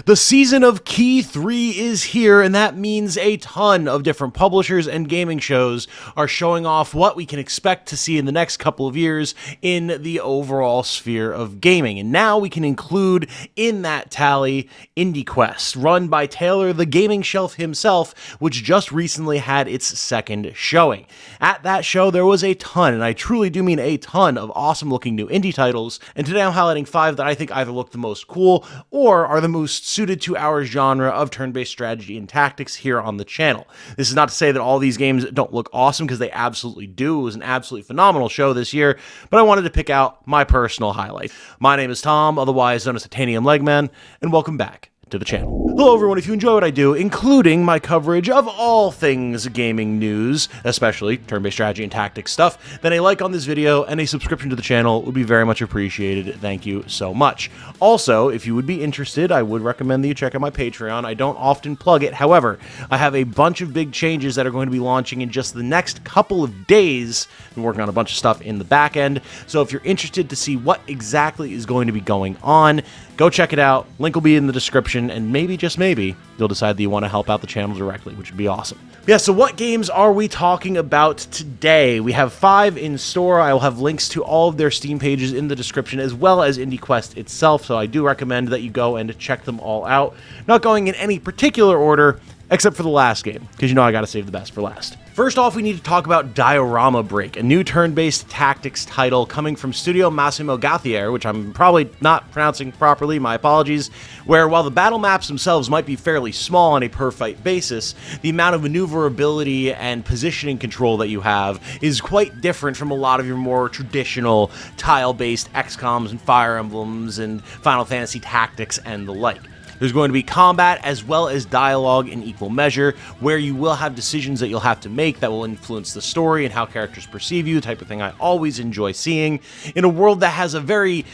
The season of Key 3 is here, and that means a ton of different publishers and gaming shows are showing off what we can expect to see in the next couple of years in the overall sphere of gaming. And now we can include in that tally IndieQuest, run by Taylor the Gaming Shelf himself, which just recently had its second showing. At that show, there was a ton, and I truly do mean a ton, of awesome-looking new indie titles, and today I'm highlighting 5 that I think either look the most cool or are the most suited to our genre of turn-based strategy and tactics here on the channel. This is not to say that all these games don't look awesome, because they absolutely do. It was an absolutely phenomenal show this year, but I wanted to pick out my personal highlight. My name is Tom, otherwise known as Titanium Legman, and welcome back to the channel. Hello everyone, if you enjoy what I do, including my coverage of all things gaming news, especially turn-based strategy and tactics stuff, then a like on this video and a subscription to the channel would be very much appreciated. Thank you so much. Also, if you would be interested, I would recommend that you check out my Patreon. I don't often plug it, however, I have a bunch of big changes that are going to be launching in just the next couple of days. I'm working on a bunch of stuff in the back end, so if you're interested to see what exactly is going to be going on, go check it out. Link will be in the description, and maybe, just maybe, you'll decide that you want to help out the channel directly, which would be awesome. Yeah, so what games are we talking about today? We have 5 in store. I will have links to all of their Steam pages in the description, as well as IndieQuest itself, so I do recommend that you go and check them all out. Not going in any particular order, except for the last game, because you know I gotta save the best for last. First off, we need to talk about Diarama Break, a new turn-based tactics title coming from Studio Massimo Gattier, which I'm probably not pronouncing properly, my apologies, where while the battle maps themselves might be fairly small on a per-fight basis, the amount of maneuverability and positioning control that you have is quite different from a lot of your more traditional tile-based XCOMs and Fire Emblems and Final Fantasy Tactics and the like. There's going to be combat as well as dialogue in equal measure, where you will have decisions that you'll have to make that will influence the story and how characters perceive you, the type of thing I always enjoy seeing. In a world that has a very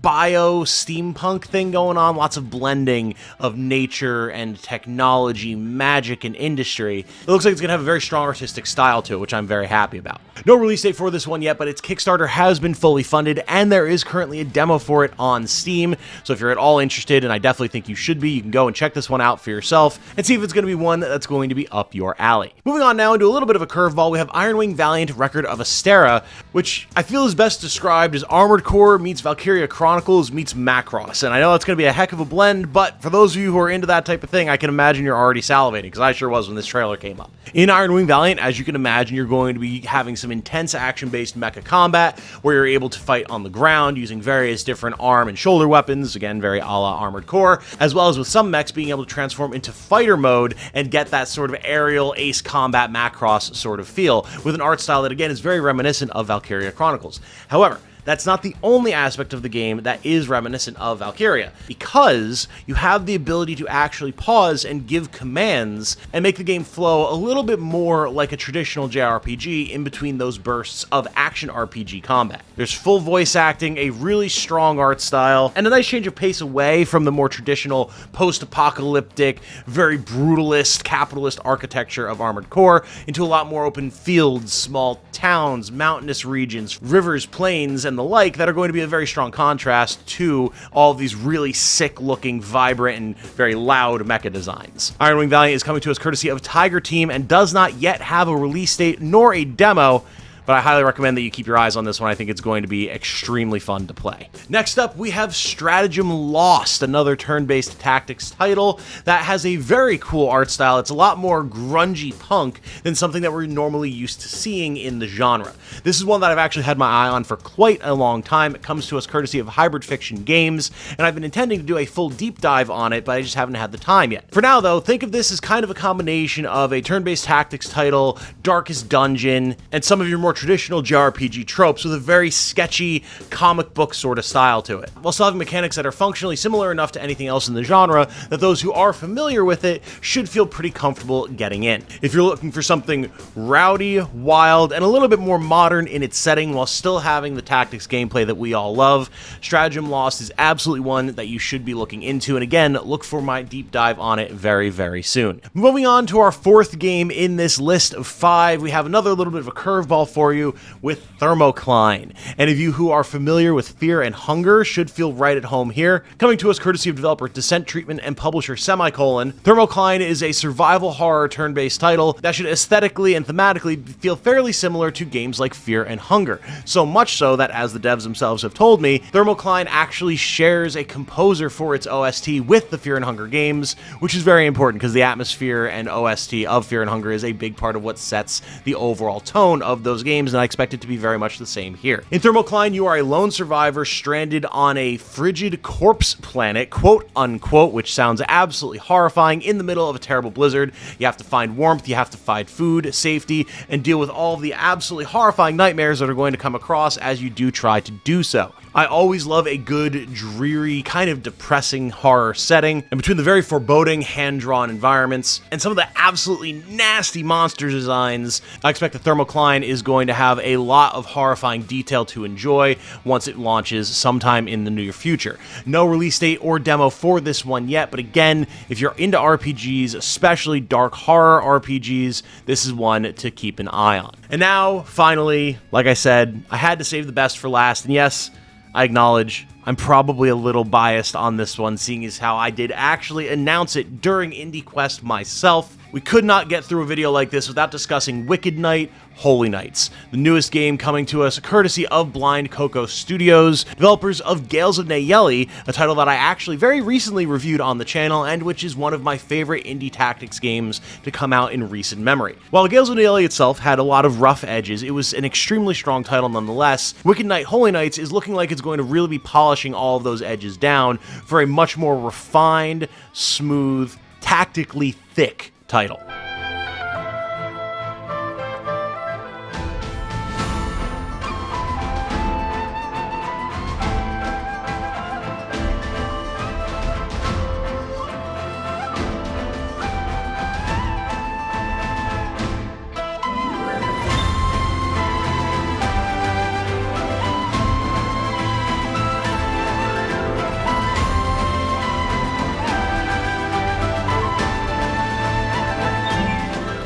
bio-steampunk thing going on, lots of blending of nature and technology, magic, and industry, it looks like it's going to have a very strong artistic style to it, which I'm very happy about. No release date for this one yet, but its Kickstarter has been fully funded, and there is currently a demo for it on Steam, so if you're at all interested, and I definitely think you should be, you can go and check this one out for yourself and see if it's going to be one that's going to be up your alley. Moving on now into a little bit of a curveball, we have Wing Valiant Record of Astera, which I feel is best described as Armored Core meets Valkyria Chronicles meets Macross, and I know that's going to be a heck of a blend, but for those of you who are into that type of thing, I can imagine you're already salivating, because I sure was when this trailer came up. In Wing Valiant, as you can imagine, you're going to be having some intense action-based mecha combat, where you're able to fight on the ground using various different arm and shoulder weapons, again, very a la Armored Core, as well as with some mechs being able to transform into fighter mode and get that sort of aerial Ace Combat Macross sort of feel, with an art style that, again, is very reminiscent of Valkyria Chronicles. However, that's not the only aspect of the game that is reminiscent of Valkyria, because you have the ability to actually pause and give commands and make the game flow a little bit more like a traditional JRPG in between those bursts of action RPG combat. There's full voice acting, a really strong art style, and a nice change of pace away from the more traditional post-apocalyptic, very brutalist, capitalist architecture of Armored Core into a lot more open fields, small towns, mountainous regions, rivers, plains, and the like that are going to be a very strong contrast to all of these really sick-looking, vibrant, and very loud mecha designs. Wing Valiant is coming to us courtesy of Tiger Team and does not yet have a release date nor a demo, but I highly recommend that you keep your eyes on this one. I think it's going to be extremely fun to play. Next up, we have Strategim Lost, another turn-based tactics title that has a very cool art style. It's a lot more grungy punk than something that we're normally used to seeing in the genre. This is one that I've actually had my eye on for quite a long time. It comes to us courtesy of Hybrid Fiction Games, and I've been intending to do a full deep dive on it, but I just haven't had the time yet. For now, though, think of this as kind of a combination of a turn-based tactics title, Darkest Dungeon, and some of your more traditional JRPG tropes with a very sketchy comic book sort of style to it, while still having mechanics that are functionally similar enough to anything else in the genre that those who are familiar with it should feel pretty comfortable getting in. If you're looking for something rowdy, wild, and a little bit more modern in its setting while still having the tactics gameplay that we all love, Strategim Lost is absolutely one that you should be looking into, and again, look for my deep dive on it very, very soon. Moving on to our 4th game in this list of 5, we have another little bit of a curveball for for you with Thermocline. Any of you who are familiar with Fear and Hunger should feel right at home here. Coming to us courtesy of developer Descent Treatment and publisher Semicolon, Thermocline is a survival horror turn-based title that should aesthetically and thematically feel fairly similar to games like Fear and Hunger. So much so that, as the devs themselves have told me, Thermocline actually shares a composer for its OST with the Fear and Hunger games, which is very important because the atmosphere and OST of Fear and Hunger is a big part of what sets the overall tone of those games, and I expect it to be very much the same here. In Thermocline, you are a lone survivor stranded on a frigid corpse planet, quote unquote, which sounds absolutely horrifying, in the middle of a terrible blizzard. You have to find warmth, you have to find food, safety, and deal with all of the absolutely horrifying nightmares that are going to come across as you do try to do so. I always love a good, dreary, kind of depressing horror setting, and between the very foreboding, hand-drawn environments and some of the absolutely nasty monster designs, I expect the Thermocline is going to have a lot of horrifying detail to enjoy once it launches sometime in the near future. No release date or demo for this one yet, but again, if you're into RPGs, especially dark horror RPGs, this is one to keep an eye on. And now, finally, like I said, I had to save the best for last, and yes, I acknowledge I'm probably a little biased on this one, seeing as how I did actually announce it during IndieQuest myself. We could not get through a video like this without discussing Wicked Knight, Holy Knights, the newest game coming to us courtesy of Blind Coco Studios, developers of Gales of Nayeli, a title that I actually very recently reviewed on the channel and which is one of my favorite indie tactics games to come out in recent memory. While Gales of Nayeli itself had a lot of rough edges, it was an extremely strong title nonetheless. Wicked Knight, Holy Knights is looking like it's going to really be polishing all of those edges down for a much more refined, smooth, tactically thick title.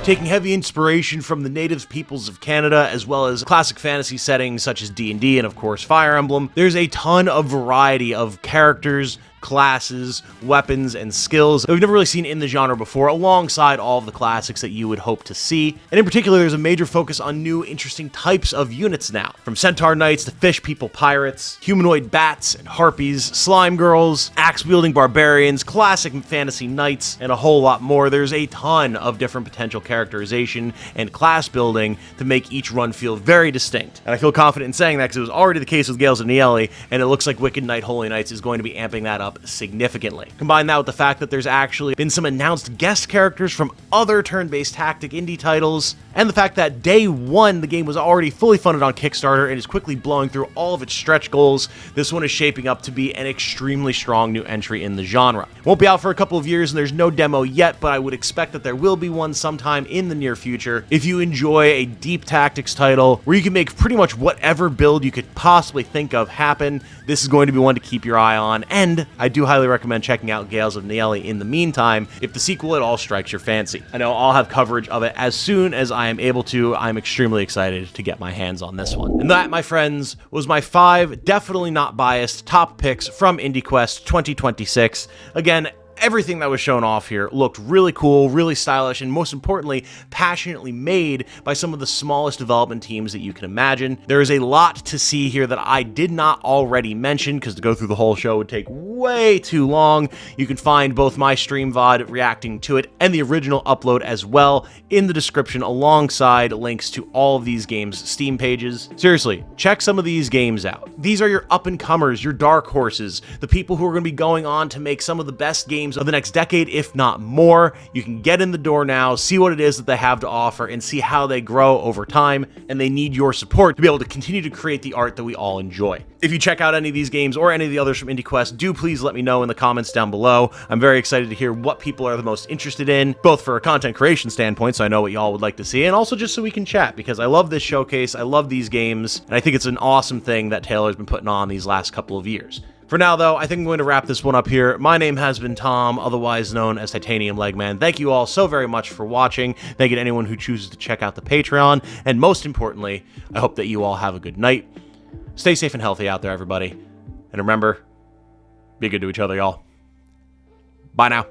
Taking heavy inspiration from the native peoples of Canada, as well as classic fantasy settings such as D&D and of course Fire Emblem, there's a ton of variety of characters, classes, weapons, and skills that we've never really seen in the genre before, alongside all of the classics that you would hope to see. And in particular, there's a major focus on new, interesting types of units now. From centaur knights to fish people pirates, humanoid bats and harpies, slime girls, axe-wielding barbarians, classic fantasy knights, and a whole lot more. There's a ton of different potential characterization and class building to make each run feel very distinct. And I feel confident in saying that because it was already the case with Gales of Nayeli, and it looks like Wicked Knight Holy Knights is going to be amping that up significantly. Combine that with the fact that there's actually been some announced guest characters from other turn-based tactic indie titles, and the fact that day one the game was already fully funded on Kickstarter and is quickly blowing through all of its stretch goals, this one is shaping up to be an extremely strong new entry in the genre. It won't be out for a couple of years and there's no demo yet, but I would expect that there will be one sometime in the near future. If you enjoy a deep tactics title where you can make pretty much whatever build you could possibly think of happen, this is going to be one to keep your eye on, and I do highly recommend checking out Gales of Nayeli in the meantime if the sequel at all strikes your fancy. I know I'll have coverage of it as soon as I am able to. I'm extremely excited to get my hands on this one. And that, my friends, was my 5 definitely not biased top picks from IndieQuest 2026. Again, everything that was shown off here looked really cool, really stylish, and most importantly, passionately made by some of the smallest development teams that you can imagine. There is a lot to see here that I did not already mention, because to go through the whole show would take way too long. You can find both my stream VOD reacting to it and the original upload as well in the description, alongside links to all of these games' Steam pages. Seriously, check some of these games out. These are your up-and-comers, your dark horses, the people who are going to be going on to make some of the best games of the next decade, if not more. You can get in the door now, see what it is that they have to offer, and see how they grow over time, and they need your support to be able to continue to create the art that we all enjoy. If you check out any of these games or any of the others from IndieQuest, do please let me know in the comments down below. I'm very excited to hear what people are the most interested in, both for a content creation standpoint, so I know what y'all would like to see, and also just so we can chat, because I love this showcase, I love these games, and I think it's an awesome thing that Taylor's been putting on these last couple of years. For now, though, I think I'm going to wrap this one up here. My name has been Tom, otherwise known as Titanium Legman. Thank you all so very much for watching. Thank you to anyone who chooses to check out the Patreon. And most importantly, I hope that you all have a good night. Stay safe and healthy out there, everybody. And remember, be good to each other, y'all. Bye now.